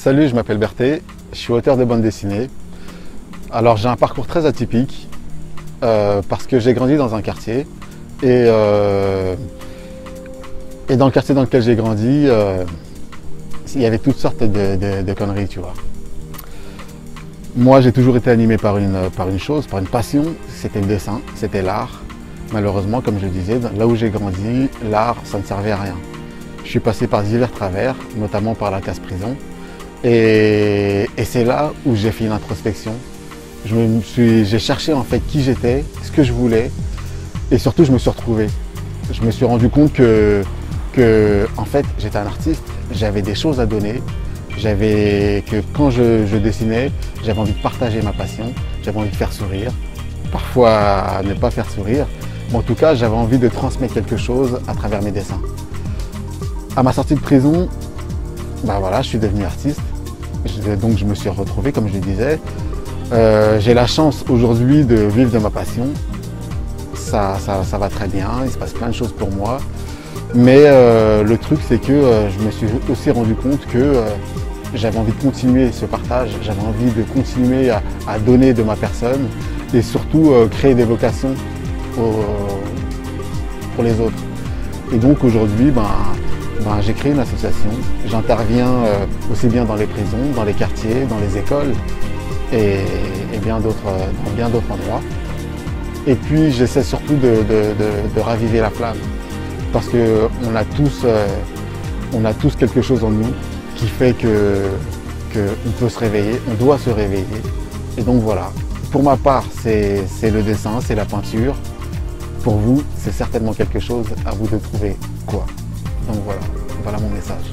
Salut, je m'appelle Berthé, je suis auteur de bande dessinée. Alors j'ai un parcours très atypique parce que j'ai grandi dans un quartier et dans le quartier dans lequel j'ai grandi, il y avait toutes sortes de conneries, tu vois. Moi j'ai toujours été animé par une passion, c'était le dessin, c'était l'art. Malheureusement, comme je le disais, là où j'ai grandi, l'art ça ne servait à rien. Je suis passé par divers travers, notamment par la casse-prison. Et c'est là où j'ai fait une introspection. J'ai cherché en fait qui j'étais, ce que je voulais, et surtout je me suis retrouvé. Je me suis rendu compte que en fait j'étais un artiste, j'avais des choses à donner, que quand je dessinais, j'avais envie de partager ma passion, j'avais envie de faire sourire, parfois ne pas faire sourire, mais en tout cas j'avais envie de transmettre quelque chose à travers mes dessins. À ma sortie de prison, ben voilà, je suis devenu artiste. Donc je me suis retrouvé, comme je le disais. J'ai la chance aujourd'hui de vivre de ma passion. Ça va très bien, il se passe plein de choses pour moi. Mais le truc, c'est que je me suis aussi rendu compte que j'avais envie de continuer ce partage, j'avais envie de continuer à donner de ma personne et surtout créer des vocations pour les autres. Et donc aujourd'hui, j'ai créé une association, j'interviens aussi bien dans les prisons, dans les quartiers, dans les écoles et dans bien d'autres endroits. Et puis j'essaie surtout de raviver la flamme parce qu'on a tous quelque chose en nous qui fait qu'on peut se réveiller, on doit se réveiller. Et donc voilà, pour ma part c'est le dessin, c'est la peinture. Pour vous, c'est certainement quelque chose, à vous de trouver quoi. Donc voilà mon message.